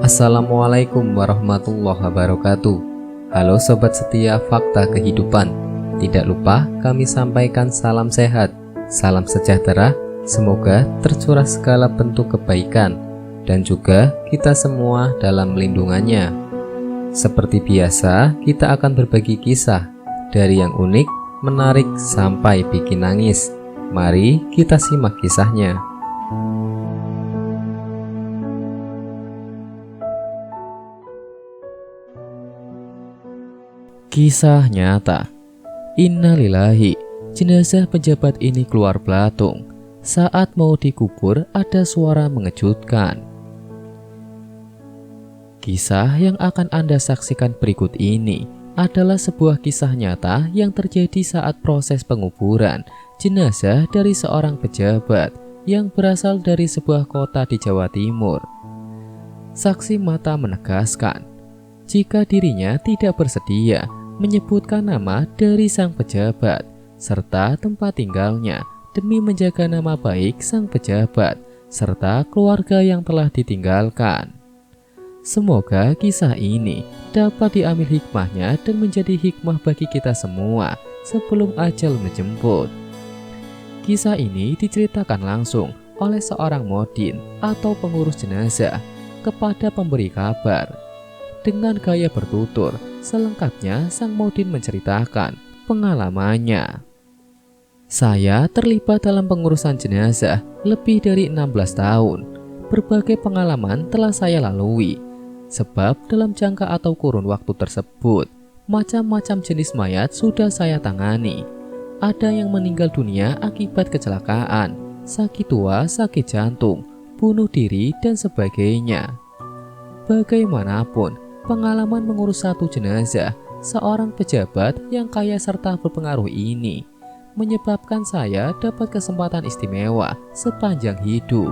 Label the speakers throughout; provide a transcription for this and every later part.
Speaker 1: Assalamualaikum warahmatullahi wabarakatuh. Halo sobat setia Fakta Kehidupan. Tidak lupa kami sampaikan salam sehat, salam sejahtera. Semoga tercurah segala bentuk kebaikan dan juga kita semua dalam lindungannya. Seperti biasa, kita akan berbagi kisah dari yang unik, menarik sampai bikin nangis. Mari kita simak kisahnya. Kisah nyata. Innalillahi, jenazah pejabat ini keluar belatung. Saat mau dikubur ada suara mengejutkan. Kisah yang akan Anda saksikan berikut ini adalah sebuah kisah nyata yang terjadi saat proses penguburan jenazah dari seorang pejabat yang berasal dari sebuah kota di Jawa Timur. Saksi mata menegaskan, jika dirinya tidak bersedia menyebutkan nama dari sang pejabat serta tempat tinggalnya demi menjaga nama baik sang pejabat serta keluarga yang telah ditinggalkan. Semoga kisah ini dapat diambil hikmahnya dan menjadi hikmah bagi kita semua sebelum ajal menjemput. Kisah ini diceritakan langsung oleh seorang modin atau pengurus jenazah kepada pemberi kabar. Dengan gaya bertutur, selengkapnya sang modin menceritakan pengalamannya. Saya terlibat dalam pengurusan jenazah lebih dari 16 tahun. Berbagai pengalaman telah saya lalui, sebab dalam jangka atau kurun waktu tersebut, macam-macam jenis mayat sudah saya tangani. Ada yang meninggal dunia akibat kecelakaan, sakit tua, sakit jantung, bunuh diri, dan sebagainya. Bagaimanapun, pengalaman mengurus satu jenazah seorang pejabat yang kaya serta berpengaruh ini menyebabkan saya dapat kesempatan istimewa sepanjang hidup.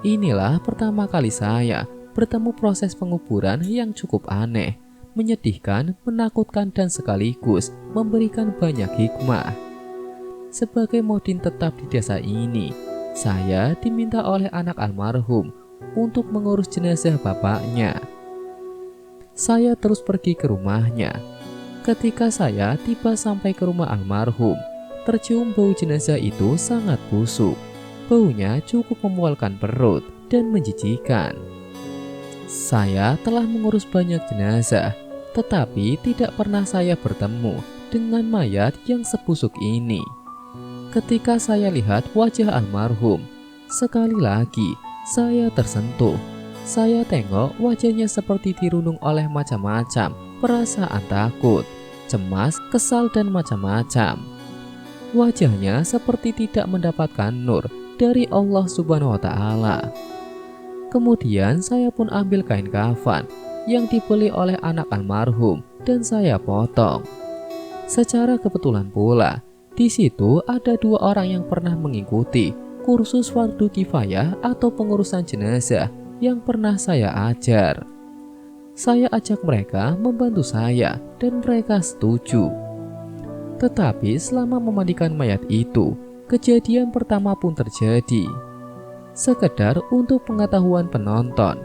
Speaker 1: Inilah pertama kali saya bertemu proses penguburan yang cukup aneh, menyedihkan, menakutkan, dan sekaligus memberikan banyak hikmah. Sebagai modin tetap di desa ini, saya diminta oleh anak almarhum untuk mengurus jenazah bapaknya. Saya terus pergi ke rumahnya. Ketika saya tiba sampai ke rumah almarhum, tercium bau jenazah itu sangat busuk. Baunya cukup memualkan perut dan menjijikan. Saya telah mengurus banyak jenazah, tetapi tidak pernah saya bertemu dengan mayat yang sebusuk ini. Ketika saya lihat wajah almarhum, sekali lagi saya tersentuh. Saya tengok wajahnya seperti dirunung oleh macam-macam perasaan takut, cemas, kesal, dan macam-macam. Wajahnya seperti tidak mendapatkan nur dari Allah Subhanahu wa Ta'ala. Kemudian saya pun ambil kain kafan yang dibeli oleh anak almarhum dan saya potong. Secara kebetulan pula, di situ ada dua orang yang pernah mengikuti kursus fardu kifayah atau pengurusan jenazah yang pernah saya ajar. Saya ajak mereka membantu saya dan mereka setuju. Tetapi selama memandikan mayat itu, kejadian pertama pun terjadi. Sekedar untuk pengetahuan penonton,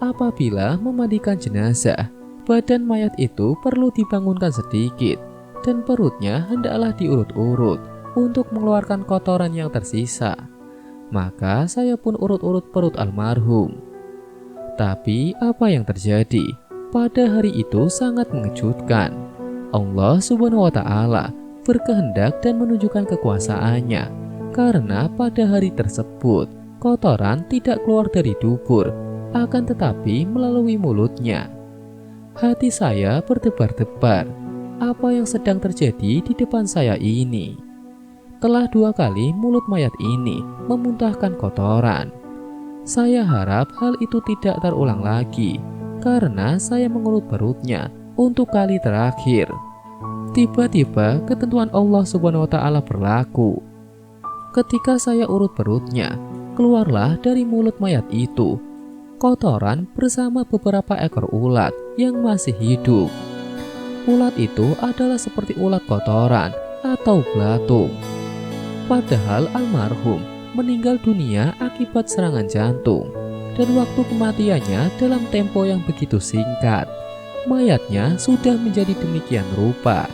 Speaker 1: apabila memandikan jenazah, badan mayat itu perlu dibangunkan sedikit dan perutnya hendaklah diurut-urut untuk mengeluarkan kotoran yang tersisa. Maka saya pun urut-urut perut almarhum. Tapi apa yang terjadi? Pada hari itu sangat mengejutkan. Allah Subhanahu wa Ta'ala berkehendak dan menunjukkan kekuasaannya, karena pada hari tersebut kotoran tidak keluar dari dubur, akan tetapi melalui mulutnya. Hati saya berdebar-debar. Apa yang sedang terjadi di depan saya ini? Telah 2 kali mulut mayat ini memuntahkan kotoran. Saya harap hal itu tidak terulang lagi, karena saya mengurut perutnya untuk kali terakhir. Tiba-tiba ketentuan Allah Subhanahu wa Ta'ala berlaku. Ketika saya urut perutnya, keluarlah dari mulut mayat itu kotoran bersama beberapa ekor ulat yang masih hidup. Ulat itu adalah seperti ulat kotoran atau belatung. Padahal almarhum meninggal dunia akibat serangan jantung dan waktu kematiannya dalam tempo yang begitu singkat. Mayatnya sudah menjadi demikian rupa.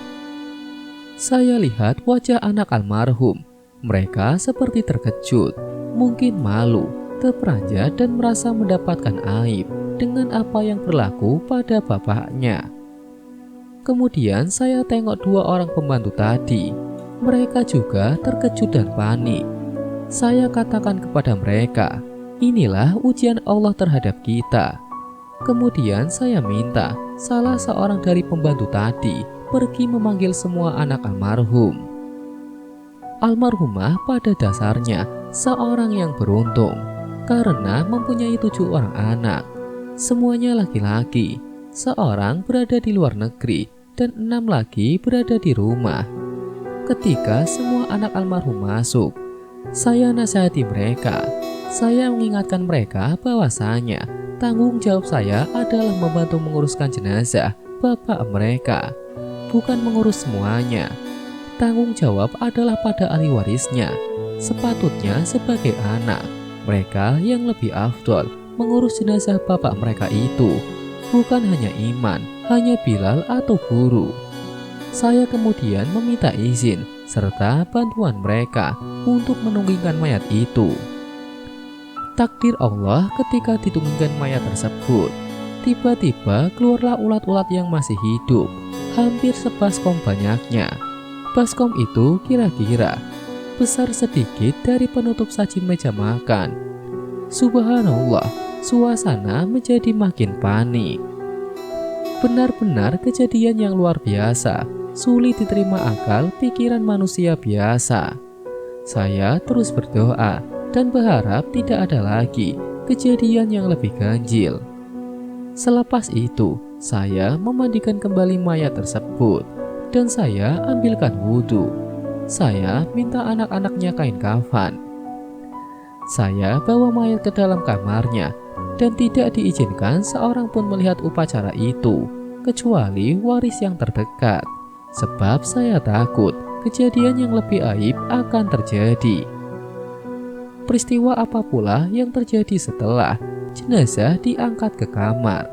Speaker 1: Saya lihat wajah anak almarhum. Mereka seperti terkejut, mungkin malu, terperanjat dan merasa mendapatkan aib dengan apa yang berlaku pada bapaknya. Kemudian saya tengok dua orang pembantu tadi. Mereka juga terkejut dan panik. Saya katakan kepada mereka, inilah ujian Allah terhadap kita. Kemudian saya minta salah seorang dari pembantu tadi pergi memanggil semua anak almarhum. Almarhumah pada dasarnya seorang yang beruntung karena mempunyai 7 orang anak. Semuanya laki-laki, seorang berada di luar negeri dan 6 lagi berada di rumah. Ketika semua anak almarhum masuk, saya nasihati mereka. Saya mengingatkan mereka bahwasanya tanggung jawab saya adalah membantu menguruskan jenazah bapak mereka, bukan mengurus semuanya. Tanggung jawab adalah pada ahli warisnya. Sepatutnya sebagai anak, mereka yang lebih afdol mengurus jenazah bapak mereka itu, bukan hanya iman, hanya Bilal atau guru. Saya kemudian meminta izin serta bantuan mereka untuk menunggingkan mayat itu. Takdir Allah ketika ditunggingkan mayat tersebut, tiba-tiba keluarlah ulat-ulat yang masih hidup, hampir sebaskom banyaknya. Baskom itu kira-kira besar sedikit dari penutup saji meja makan. Subhanallah, suasana menjadi makin panik. Benar-benar kejadian yang luar biasa, sulit diterima akal pikiran manusia biasa. Saya terus berdoa dan berharap tidak ada lagi kejadian yang lebih ganjil. Selepas itu, saya memandikan kembali mayat tersebut dan saya ambilkan wudhu. Saya minta anak-anaknya kain kafan. Saya bawa mayat ke dalam kamarnya dan tidak diizinkan seorang pun melihat upacara itu, kecuali waris yang terdekat. Sebab saya takut kejadian yang lebih aib akan terjadi. Peristiwa apa pula yang terjadi setelah jenazah diangkat ke kamar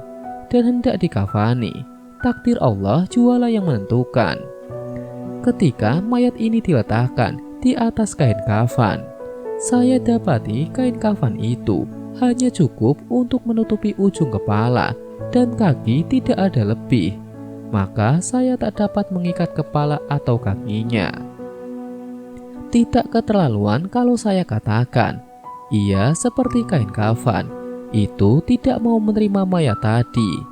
Speaker 1: dan hendak dikafani? Takdir Allah jualah yang menentukan. Ketika mayat ini diletakkan di atas kain kafan, saya dapati kain kafan itu hanya cukup untuk menutupi ujung kepala dan kaki, tidak ada lebih. Maka saya tak dapat mengikat kepala atau kakinya. Tidak keterlaluan kalau saya katakan, ia seperti kain kafan, itu tidak mau menerima mayat tadi.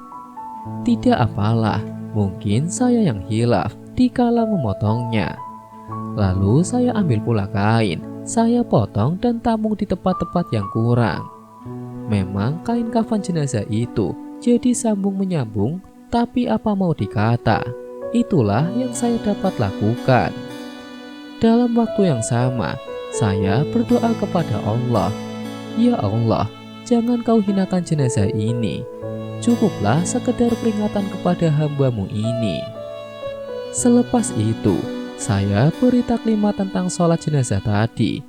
Speaker 1: Tidak apalah, mungkin saya yang hilaf dikala memotongnya. Lalu saya ambil pula kain, saya potong dan tambung di tempat-tempat yang kurang. Memang kain kafan jenazah itu jadi sambung menyambung, tapi apa mau dikata, itulah yang saya dapat lakukan. Dalam waktu yang sama, saya berdoa kepada Allah, ya Allah, jangan kau hinakan jenazah ini. Cukuplah sekedar peringatan kepada hamba-Mu ini. Selepas itu, saya beri taklimat tentang sholat jenazah tadi.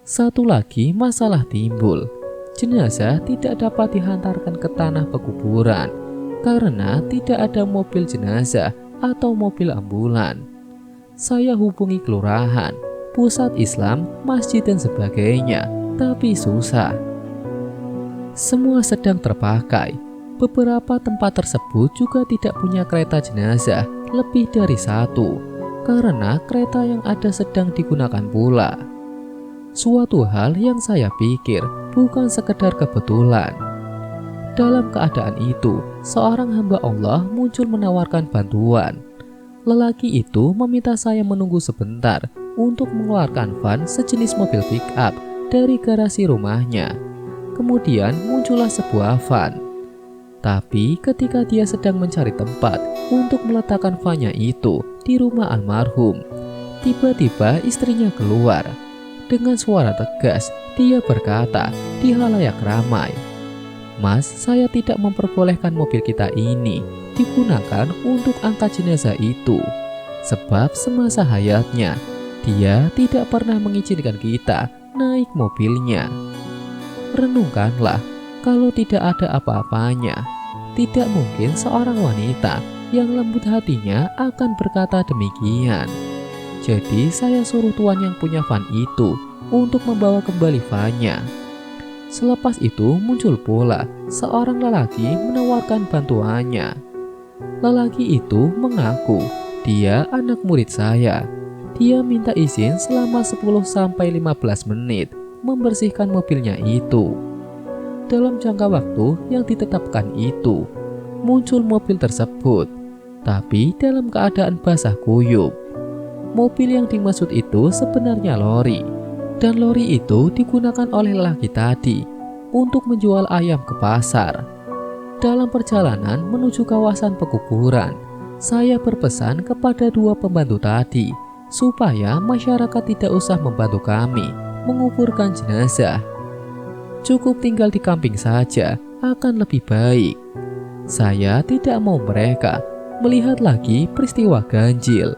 Speaker 1: Satu lagi masalah timbul. Jenazah tidak dapat dihantarkan ke tanah pekuburan karena tidak ada mobil jenazah atau mobil ambulan. Saya hubungi kelurahan, pusat Islam, masjid dan sebagainya, tapi susah. Semua sedang terpakai. Beberapa tempat tersebut juga tidak punya kereta jenazah lebih dari 1, karena kereta yang ada sedang digunakan pula. Suatu hal yang saya pikir bukan sekedar kebetulan. Dalam keadaan itu, seorang hamba Allah muncul menawarkan bantuan. Lelaki itu meminta saya menunggu sebentar untuk mengeluarkan van sejenis mobil pick-up dari garasi rumahnya. Kemudian muncullah sebuah van. Tapi ketika dia sedang mencari tempat untuk meletakkan vannya itu di rumah almarhum, tiba-tiba istrinya keluar. Dengan suara tegas, dia berkata di halayak ramai, "Mas, saya tidak memperbolehkan mobil kita ini digunakan untuk angkat jenazah itu. Sebab semasa hayatnya, dia tidak pernah mengizinkan kita naik mobilnya." Renungkanlah, kalau tidak ada apa-apanya. Tidak mungkin seorang wanita yang lembut hatinya akan berkata demikian. Jadi saya suruh tuan yang punya van itu untuk membawa kembali vannya. Selepas itu muncul pula seorang lelaki menawarkan bantuannya. Lelaki itu mengaku dia anak murid saya. Dia minta izin selama 10-15 menit membersihkan mobilnya itu. Dalam jangka waktu yang ditetapkan itu, muncul mobil tersebut, tapi dalam keadaan basah kuyup. Mobil yang dimaksud itu sebenarnya lori, dan lori itu digunakan oleh lelaki tadi untuk menjual ayam ke pasar. Dalam perjalanan menuju kawasan pekuburan, saya berpesan kepada dua pembantu tadi supaya masyarakat tidak usah membantu kami menguburkan jenazah. Cukup tinggal di camping saja akan lebih baik. Saya tidak mau mereka melihat lagi peristiwa ganjil.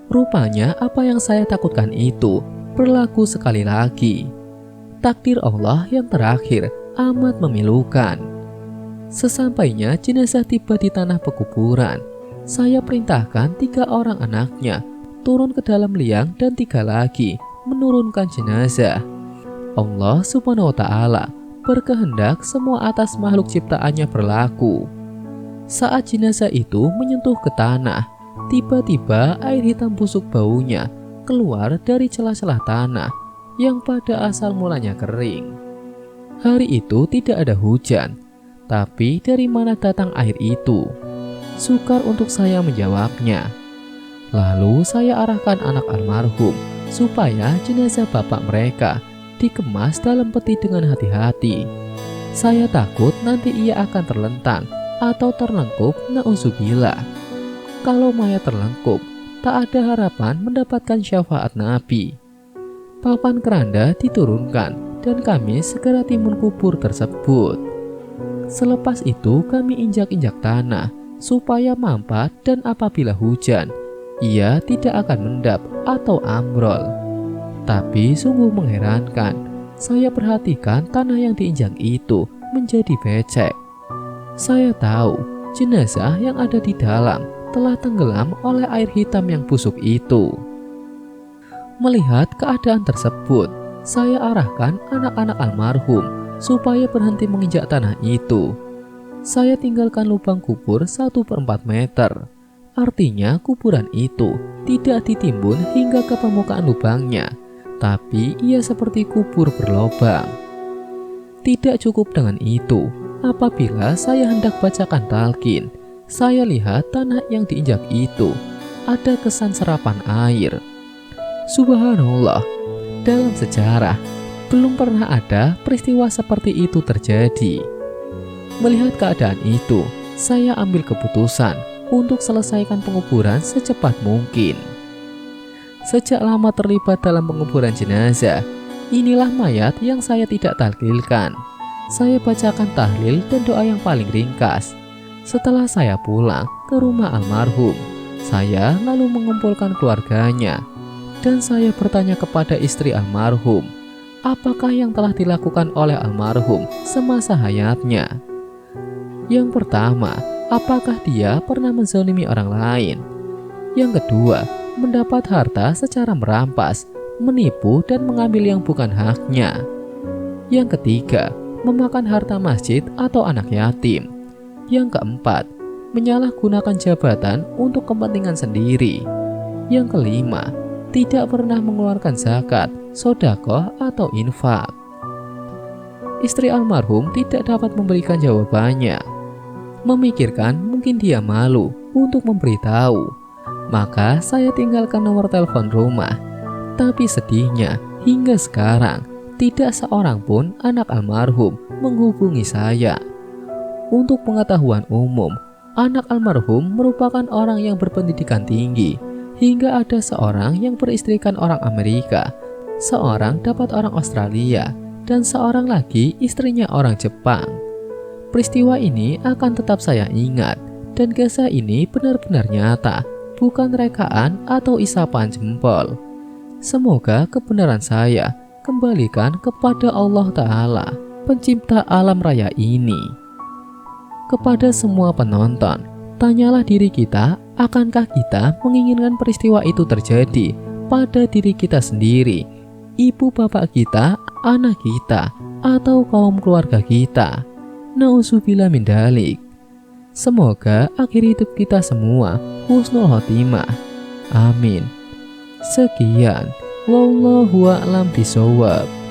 Speaker 1: Rupanya apa yang saya takutkan itu berlaku sekali lagi. Takdir Allah yang terakhir amat memilukan. Sesampainya jenazah tiba di tanah pekuburan, saya perintahkan 3 orang anaknya turun ke dalam liang dan 3 lagi menurunkan jenazah. Allah Subhanahu wa Ta'ala berkehendak semua atas makhluk ciptaannya berlaku. Saat jenazah itu menyentuh ke tanah, tiba-tiba air hitam busuk baunya keluar dari celah-celah tanah yang pada asal mulanya kering. Hari itu tidak ada hujan, tapi dari mana datang air itu? Sukar untuk saya menjawabnya. Lalu saya arahkan anak almarhum supaya jenazah bapak mereka dikemas dalam peti dengan hati-hati. Saya takut nanti ia akan terlentang atau terlengkup, na'udzubillah. Kalau mayat terlengkup, tak ada harapan mendapatkan syafaat Nabi. Papan keranda diturunkan dan kami segera timbun kubur tersebut. Selepas itu kami injak-injak tanah supaya mampat dan apabila hujan, ia tidak akan mendap atau ambrol. Tapi sungguh mengherankan, saya perhatikan tanah yang diinjak itu menjadi becek. Saya tahu jenazah yang ada di dalam telah tenggelam oleh air hitam yang busuk itu. Melihat keadaan tersebut, saya arahkan anak-anak almarhum supaya berhenti menginjak tanah itu. Saya tinggalkan lubang kubur 1/4 meter. Artinya kuburan itu tidak ditimbun hingga ke permukaan lubangnya, tapi ia seperti kubur berlobang. Tidak cukup dengan itu, apabila saya hendak bacakan talqin, saya lihat tanah yang diinjak itu ada kesan serapan air. Subhanallah, dalam sejarah belum pernah ada peristiwa seperti itu terjadi. Melihat keadaan itu, saya ambil keputusan untuk selesaikan penguburan secepat mungkin. Sejak lama terlibat dalam penguburan jenazah, inilah mayat yang saya tidak tahlilkan. Saya bacakan tahlil dan doa yang paling ringkas. Setelah saya pulang ke rumah almarhum, saya lalu mengumpulkan keluarganya. Dan saya bertanya kepada istri almarhum, apakah yang telah dilakukan oleh almarhum semasa hayatnya? Yang pertama, apakah dia pernah menzalimi orang lain? Yang kedua, mendapat harta secara merampas, menipu dan mengambil yang bukan haknya. Yang ketiga, memakan harta masjid atau anak yatim. Yang keempat, menyalahgunakan jabatan untuk kepentingan sendiri. Yang kelima, tidak pernah mengeluarkan zakat, sedekah atau infak. Istri almarhum tidak dapat memberikan jawabannya. Memikirkan mungkin dia malu untuk memberitahu, maka saya tinggalkan nomor telepon rumah. Tapi sedihnya, hingga sekarang tidak seorang pun anak almarhum menghubungi saya. Untuk pengetahuan umum, anak almarhum merupakan orang yang berpendidikan tinggi, hingga ada seorang yang beristrikan orang Amerika, seorang dapat orang Australia, dan seorang lagi istrinya orang Jepang. Peristiwa ini akan tetap saya ingat, dan kisah ini benar-benar nyata, bukan rekaan atau isapan jempol. Semoga kebenaran saya kembalikan kepada Allah Ta'ala. pencipta alam raya ini. Kepada semua penonton, tanyalah diri kita, akankah kita menginginkan peristiwa itu terjadi pada diri kita sendiri, ibu bapak kita, anak kita, atau kaum keluarga kita? Nauzubillah min dzalik. Semoga akhir hidup kita semua husnul khotimah. Amin. Sekian, wallahu a'lam bishawab.